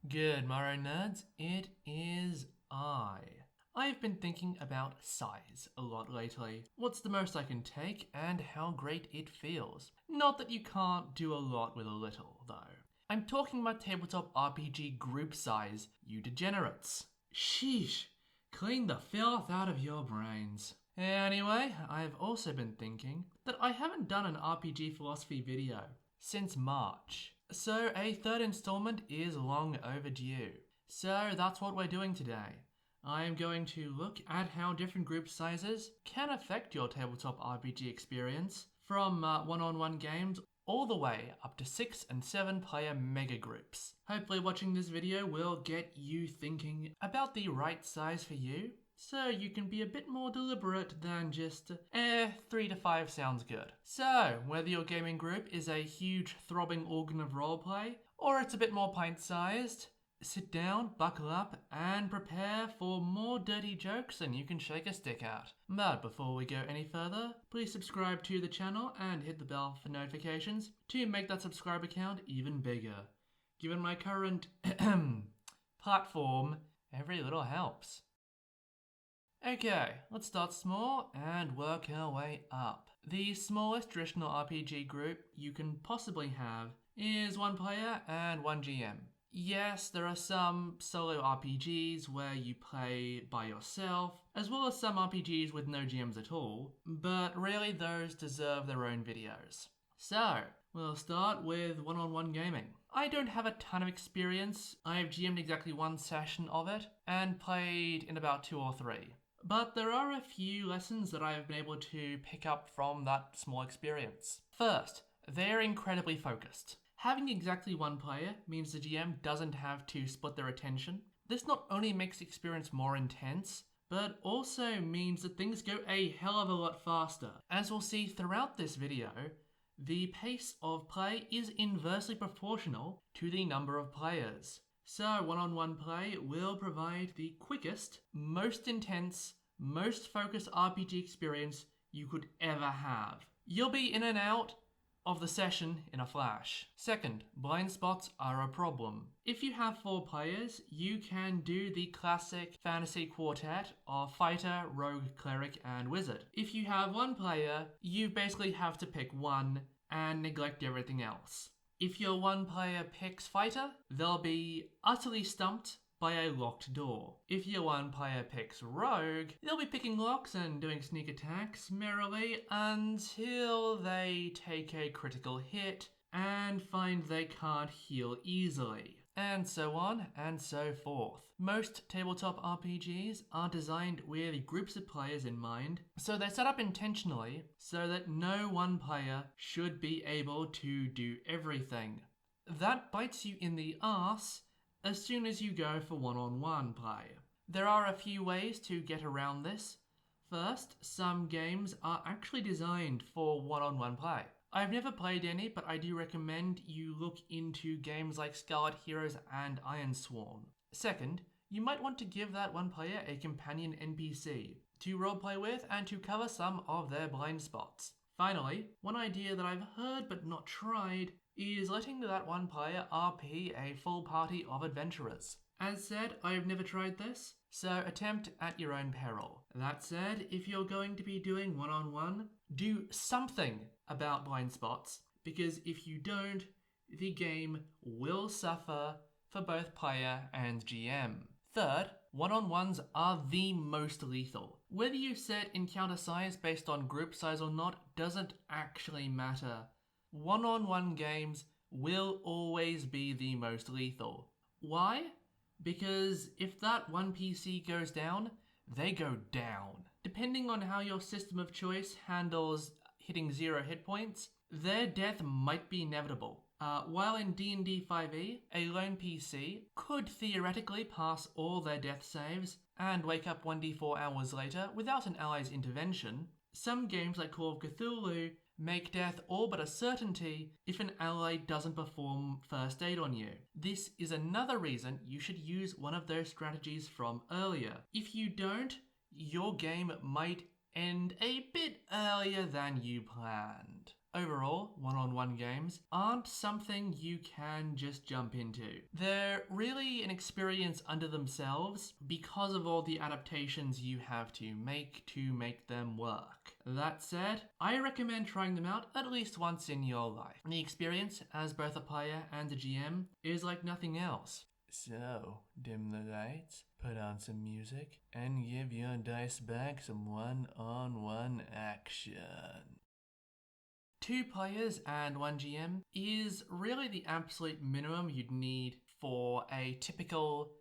Good morrow, nerds. It is I've been thinking about size a lot lately. What's the most I can take and how great it feels. Not that you can't do a lot with a little, though. I'm talking about tabletop RPG group size, you degenerates. Sheesh, clean the filth out of your brains. Anyway, I've also been thinking that I haven't done an RPG philosophy video since March. So a third installment is long overdue. So that's what we're doing today. I am going to look at how different group sizes can affect your tabletop RPG experience, from one-on-one games all the way up to 6 and 7 player mega groups. Hopefully watching this video will get you thinking about the right size for you, so you can be a bit more deliberate than just, 3 to 5 sounds good. So, whether your gaming group is a huge throbbing organ of roleplay, or it's a bit more pint-sized, sit down, buckle up, and prepare for more dirty jokes than you can shake a stick at. But before we go any further, please subscribe to the channel and hit the bell for notifications to make that subscriber count even bigger. Given my current platform, every little helps. Okay, let's start small and work our way up. The smallest traditional RPG group you can possibly have is 1 player and 1 GM. Yes, there are some solo RPGs where you play by yourself, as well as some RPGs with no GMs at all, but really those deserve their own videos. So, we'll start with one-on-one gaming. I don't have a ton of experience. I've GM'd exactly 1 session of it, and played in about 2 or 3. But there are a few lessons that I have been able to pick up from that small experience. First, they're incredibly focused. Having exactly 1 player means the GM doesn't have to split their attention. This not only makes the experience more intense, but also means that things go a hell of a lot faster. As we'll see throughout this video, the pace of play is inversely proportional to the number of players. So one-on-one play will provide the quickest, most intense, most focused RPG experience you could ever have. You'll be in and out of the session in a flash. Second, blind spots are a problem. If you have 4 players, you can do the classic fantasy quartet of fighter, rogue, cleric, and wizard. If you have 1 player, you basically have to pick one and neglect everything else. If your 1 player picks fighter, they'll be utterly stumped by a locked door. If your 1 player picks rogue, they'll be picking locks and doing sneak attacks merrily until they take a critical hit and find they can't heal easily. And so on and so forth. Most tabletop RPGs are designed with groups of players in mind, so they're set up intentionally so that no 1 player should be able to do everything. That bites you in the arse as soon as you go for one-on-one play. There are a few ways to get around this. First, some games are actually designed for one-on-one play. I've never played any, but I do recommend you look into games like Scarlet Heroes and Ironsworn. Second, you might want to give that 1 player a companion NPC to roleplay with and to cover some of their blind spots. Finally, one idea that I've heard but not tried is letting that 1 player RP a full party of adventurers. As said, I've never tried this, so attempt at your own peril. That said, if you're going to be doing one-on-one, do something about blind spots, because if you don't, the game will suffer for both player and GM. Third, one-on-ones are the most lethal. Whether you set encounter size based on group size or not doesn't actually matter. One-on-one games will always be the most lethal. Why? Because if that 1 PC goes down, they go down. Depending on how your system of choice handles hitting 0 hit points, their death might be inevitable. While in D&D 5e, a lone PC could theoretically pass all their death saves and wake up 1d4 hours later without an ally's intervention, some games like Call of Cthulhu make death all but a certainty if an ally doesn't perform first aid on you. This is another reason you should use one of those strategies from earlier. If you don't, your game might end a bit earlier than you planned. Overall, one-on-one games aren't something you can just jump into. They're really an experience unto themselves because of all the adaptations you have to make them work. That said, I recommend trying them out at least once in your life. The experience as both a player and a GM is like nothing else. So, dim the lights, put on some music, and give your dice bag some one-on-one action. 2 players and 1 GM is really the absolute minimum you'd need for a typical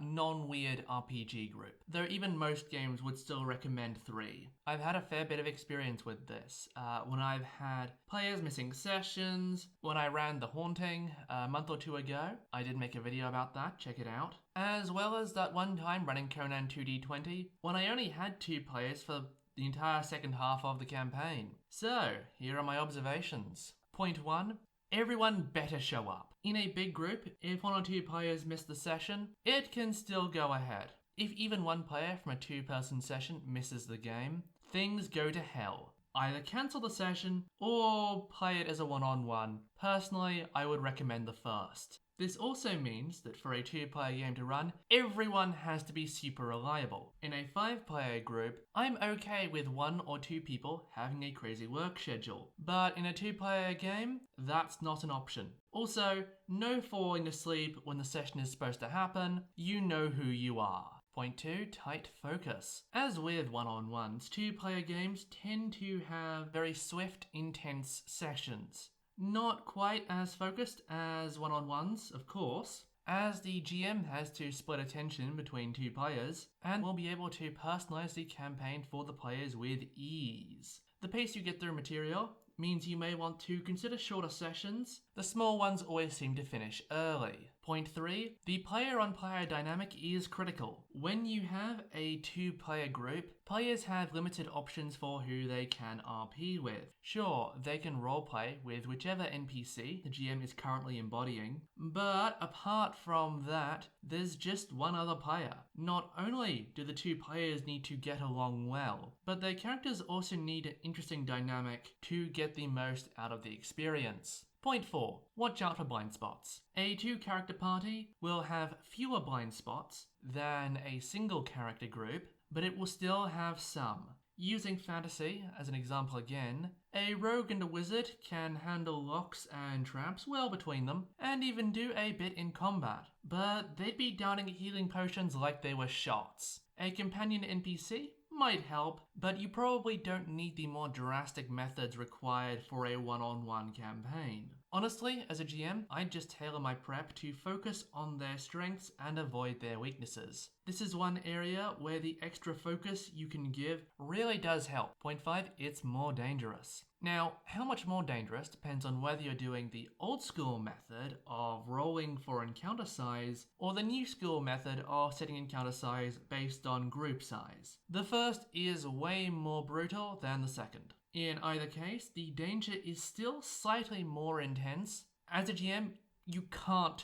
non-weird RPG group, though even most games would still recommend 3. I've had a fair bit of experience with this. When I've had players missing sessions, when I ran The Haunting a month or 2 ago, I did make a video about that, check it out. As well as that one time running Conan 2D20, when I only had 2 players for the entire second half of the campaign. So, here are my observations. Point 1. Everyone better show up. In a big group, if 1 or 2 players miss the session, it can still go ahead. If even 1 player from a 2-person session misses the game, things go to hell. Either cancel the session or play it as a one-on-one. Personally, I would recommend the first. This also means that for a 2-player game to run, everyone has to be super reliable. In a 5-player group, I'm okay with 1 or 2 people having a crazy work schedule. But in a 2-player game, that's not an option. Also, no falling asleep when the session is supposed to happen. You know who you are. Point 2, tight focus. As with one-on-ones, 2-player games tend to have very swift, intense sessions. Not quite as focused as one-on-ones, of course, as the GM has to split attention between 2 players and will be able to personalize the campaign for the players with ease. The pace you get through material means you may want to consider shorter sessions. The small ones always seem to finish early. Point 3, the player-on-player dynamic is critical. When you have a 2-player group, players have limited options for who they can RP with. Sure, they can roleplay with whichever NPC the GM is currently embodying, but apart from that, there's just 1 other player. Not only do the 2 players need to get along well, but their characters also need an interesting dynamic to get the most out of the experience. Point 4. Watch out for blind spots. A 2-character party will have fewer blind spots than a single character group, but it will still have some. Using fantasy as an example again, a rogue and a wizard can handle locks and traps well between them, and even do a bit in combat, but they'd be downing healing potions like they were shots. A companion NPC might help, but you probably don't need the more drastic methods required for a one-on-one campaign. Honestly, as a GM, I'd just tailor my prep to focus on their strengths and avoid their weaknesses. This is one area where the extra focus you can give really does help. Point 5, it's more dangerous. Now, how much more dangerous depends on whether you're doing the old school method of rolling for encounter size or the new school method of setting encounter size based on group size. The first is way more brutal than the second. In either case, the danger is still slightly more intense. As a GM, you can't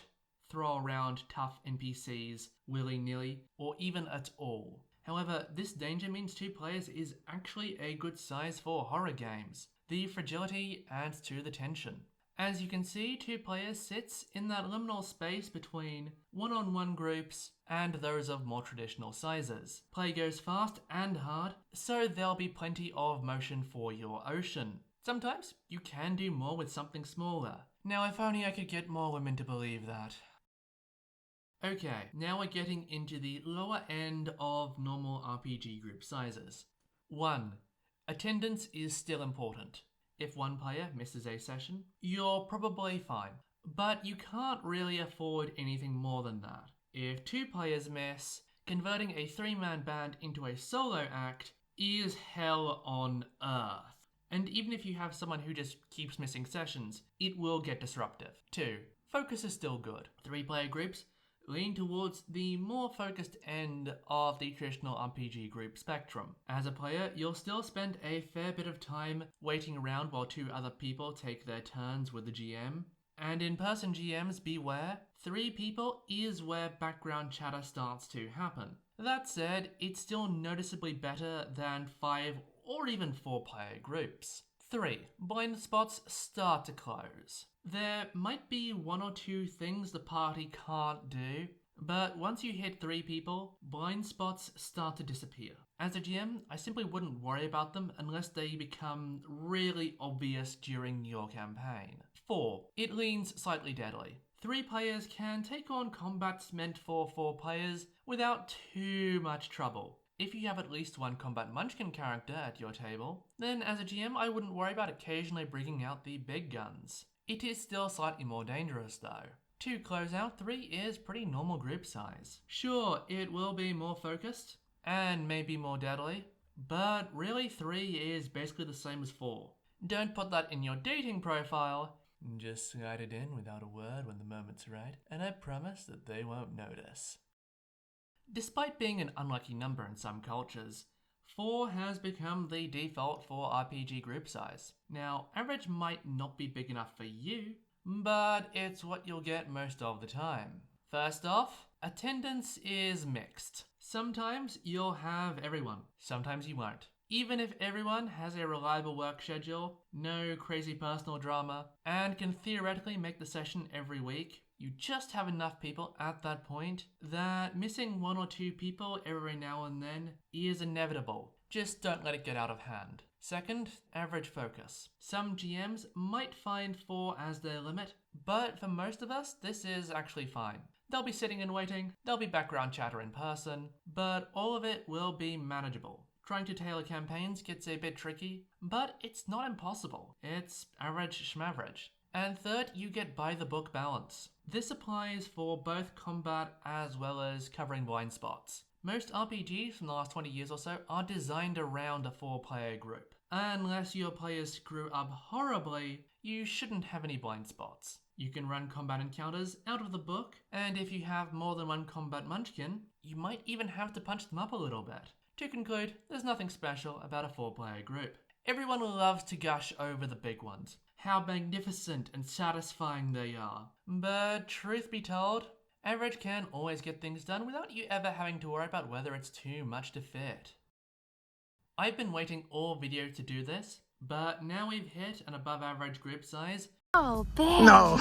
throw around tough NPCs willy-nilly or even at all. However, this danger means 2 players is actually a good size for horror games. The fragility adds to the tension. As you can see, 2 players sits in that liminal space between one-on-one groups and those of more traditional sizes. Play goes fast and hard, so there'll be plenty of motion for your ocean. Sometimes you can do more with something smaller. Now, if only I could get more women to believe that. Okay, now we're getting into the lower end of normal RPG group sizes. 1. Attendance is still important. If 1 player misses a session, you're probably fine, but you can't really afford anything more than that. If 2 players miss, converting a 3-man band into a solo act is hell on earth. And even if you have someone who just keeps missing sessions, it will get disruptive. 2. Focus is still good. 3-player groups lean towards the more focused end of the traditional RPG group spectrum. As a player, you'll still spend a fair bit of time waiting around while 2 other people take their turns with the GM. And in-person GMs, beware, 3 people is where background chatter starts to happen. That said, it's still noticeably better than 5 or even 4-player groups. 3. Blind spots start to close. There might be one or two things the party can't do, but once you hit 3 people, blind spots start to disappear. As a GM, I simply wouldn't worry about them unless they become really obvious during your campaign. 4. It leans slightly deadly. 3 players can take on combats meant for 4 players without too much trouble. If you have at least one combat munchkin character at your table, then as a GM I wouldn't worry about occasionally bringing out the big guns. It is still slightly more dangerous though. To close out, 3 is pretty normal group size. Sure, it will be more focused, and maybe more deadly, but really 3 is basically the same as 4. Don't put that in your dating profile, just slide it in without a word when the moment's right, and I promise that they won't notice. Despite being an unlucky number in some cultures, 4 has become the default for RPG group size. Now, average might not be big enough for you, but it's what you'll get most of the time. First off, attendance is mixed. Sometimes you'll have everyone, sometimes you won't. Even if everyone has a reliable work schedule, no crazy personal drama, and can theoretically make the session every week, you just have enough people at that point that missing 1 or 2 people every now and then is inevitable. Just don't let it get out of hand. Second, average focus. Some GMs might find 4 as their limit, but for most of us, this is actually fine. They'll be sitting and waiting, there'll be background chatter in person, but all of it will be manageable. Trying to tailor campaigns gets a bit tricky, but it's not impossible. It's average schmaverage. And third, you get by the book balance. This applies for both combat as well as covering blind spots. Most RPGs from the last 20 years or so are designed around a 4-player group. Unless your players screw up horribly, you shouldn't have any blind spots. You can run combat encounters out of the book, and if you have more than 1 combat munchkin, you might even have to punch them up a little bit. To conclude, there's nothing special about a 4-player group. Everyone loves to gush over the big ones, how magnificent and satisfying they are. But truth be told, average can always get things done without you ever having to worry about whether it's too much to fit. I've been waiting all video to do this, but now we've hit an above average group size. Oh, big. No.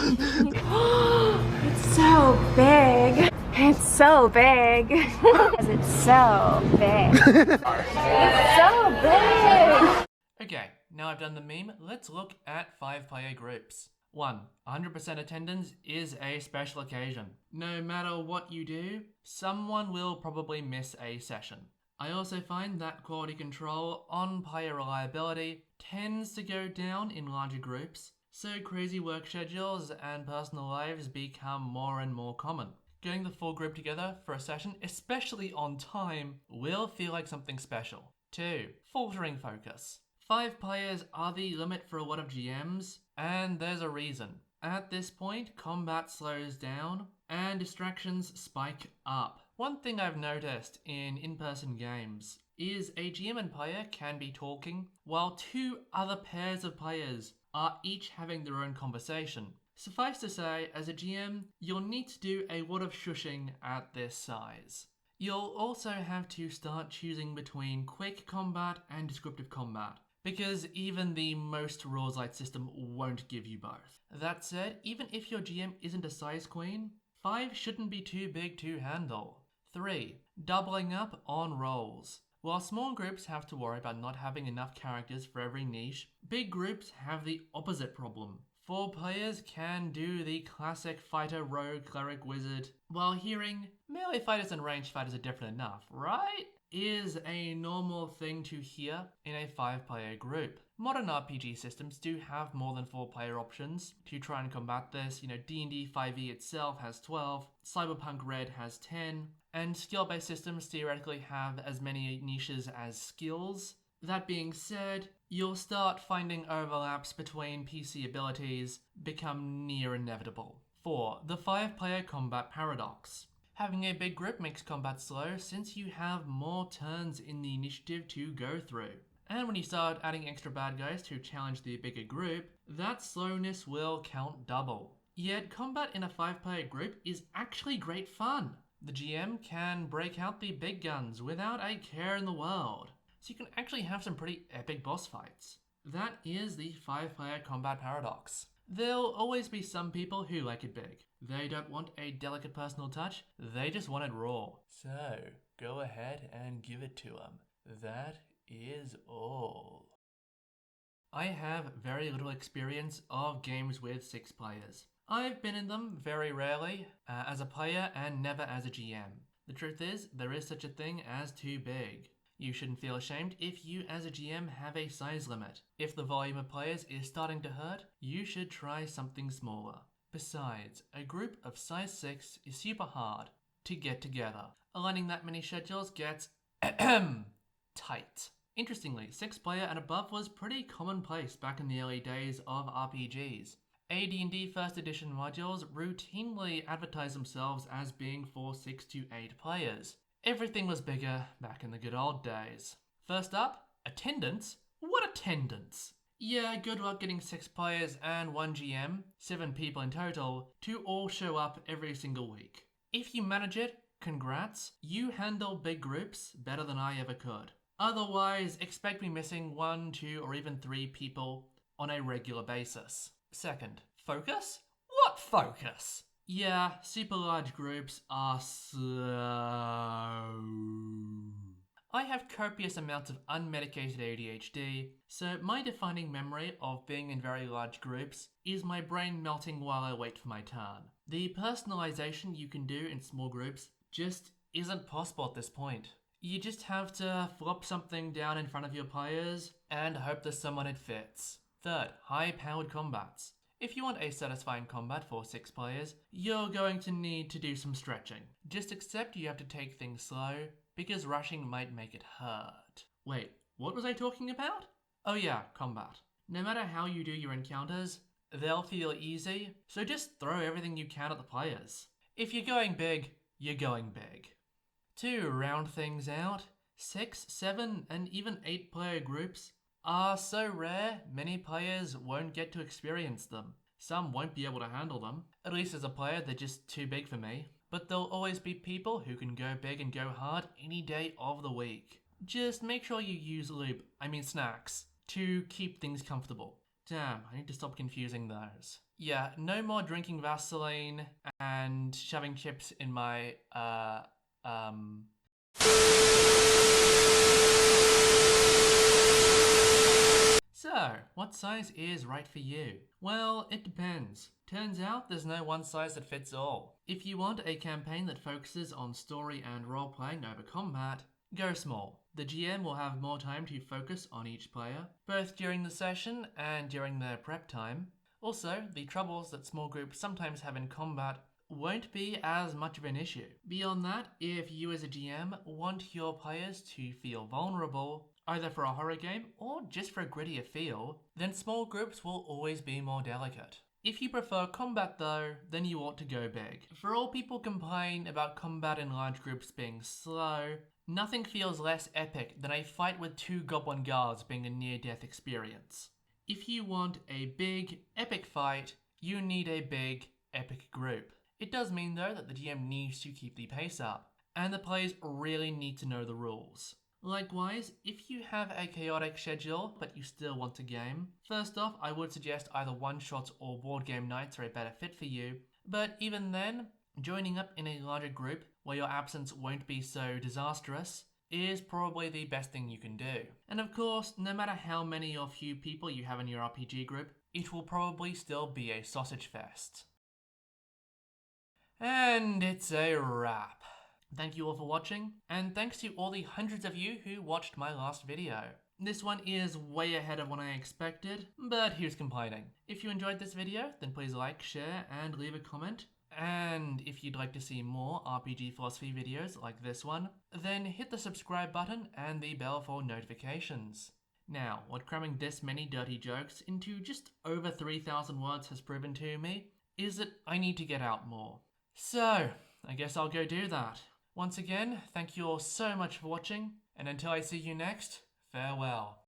It's so big. It's so big. It's so big. It's so big. Okay, now I've done the meme, let's look at 5-player groups. 1. 100% attendance is a special occasion. No matter what you do, someone will probably miss a session. I also find that quality control on player reliability tends to go down in larger groups, so crazy work schedules and personal lives become more and more common. Getting the full group together for a session, especially on time, will feel like something special. 2. Faltering focus. 5 players are the limit for a lot of GMs, and there's a reason. At this point, combat slows down, and distractions spike up. One thing I've noticed in in-person games is a GM and player can be talking, while 2 other pairs of players are each having their own conversation. Suffice to say, as a GM, you'll need to do a lot of shushing at this size. You'll also have to start choosing between quick combat and descriptive combat, because even the most rules-light system won't give you both. That said, even if your GM isn't a size queen, 5 shouldn't be too big to handle. 3. Doubling up on roles. While small groups have to worry about not having enough characters for every niche, big groups have the opposite problem. 4 players can do the classic fighter, rogue, cleric, wizard, while hearing melee fighters and ranged fighters are different enough, right? Is a normal thing to hear in a 5-player group. Modern RPG systems do have more than 4-player options to try and combat this. D&D 5e itself has 12, Cyberpunk Red has 10, and skill-based systems theoretically have as many niches as skills. That being said, you'll start finding overlaps between PC abilities become near inevitable. 4. The 5-player combat paradox. Having a big group makes combat slow since you have more turns in the initiative to go through. And when you start adding extra bad guys to challenge the bigger group, that slowness will count double. Yet combat in a 5-player group is actually great fun. The GM can break out the big guns without a care in the world, so you can actually have some pretty epic boss fights. That is the 5-player combat paradox. There'll always be some people who like it big. They don't want a delicate personal touch, they just want it raw. So, go ahead and give it to them. That is all. I have very little experience of games with 6 players. I've been in them very rarely as a player and never as a GM. The truth is, there is such a thing as too big. You shouldn't feel ashamed if you as a GM have a size limit. If the volume of players is starting to hurt, you should try something smaller. Besides, a group of size 6 is super hard to get together. Aligning that many schedules gets tight. Interestingly, 6-player and above was pretty commonplace back in the early days of RPGs. AD&D first edition modules routinely advertised themselves as being for 6 to 8 players. Everything was bigger back in the good old days. First up, attendance? What attendance? Yeah, good luck getting 6 players and 1 GM, 7 people in total, to all show up every single week. If you manage it, congrats, you handle big groups better than I ever could. Otherwise, expect me missing 1, 2, or even 3 people on a regular basis. Second, focus? What focus? Yeah, super large groups are so... I have copious amounts of unmedicated ADHD, so my defining memory of being in very large groups is my brain melting while I wait for my turn. The personalization you can do in small groups just isn't possible at this point. You just have to flop something down in front of your players and hope there's someone it fits. Third, high-powered combats. If you want a satisfying combat for 6 players, you're going to need to do some stretching. Just accept you have to take things slow, because rushing might make it hurt. Wait, what was I talking about? Oh yeah, combat. No matter how you do your encounters, they'll feel easy, so just throw everything you can at the players. If you're going big, you're going big. To round things out, 6, 7, and even 8-player groups are so rare, many players won't get to experience them. Some won't be able to handle them. At least as a player, they're just too big for me. But there'll always be people who can go big and go hard any day of the week. Just make sure you use snacks, to keep things comfortable. Damn, I need to stop confusing those. Yeah, no more drinking Vaseline and shoving chips in my, So, what size is right for you? Well, it depends. Turns out there's no one size that fits all. If you want a campaign that focuses on story and role-playing over combat, go small. The GM will have more time to focus on each player, both during the session and during their prep time. Also, the troubles that small groups sometimes have in combat won't be as much of an issue. Beyond that, if you as a GM want your players to feel vulnerable, either for a horror game or just for a grittier feel, then small groups will always be more delicate. If you prefer combat though, then you ought to go big. For all people complain about combat in large groups being slow, nothing feels less epic than a fight with 2 goblin guards being a near-death experience. If you want a big, epic fight, you need a big, epic group. It does mean though that the GM needs to keep the pace up, and the players really need to know the rules. Likewise, if you have a chaotic schedule but you still want to game, first off I would suggest either one-shots or board game nights are a better fit for you, but even then, joining up in a larger group where your absence won't be so disastrous is probably the best thing you can do. And of course, no matter how many or few people you have in your RPG group, it will probably still be a sausage fest. And it's a wrap. Thank you all for watching, and thanks to all the hundreds of you who watched my last video. This one is way ahead of what I expected, but who's complaining? If you enjoyed this video, then please like, share, and leave a comment. And if you'd like to see more RPG philosophy videos like this one, then hit the subscribe button and the bell for notifications. Now, what cramming this many dirty jokes into just over 3,000 words has proven to me is that I need to get out more. So, I guess I'll go do that. Once again, thank you all so much for watching, and until I see you next, farewell.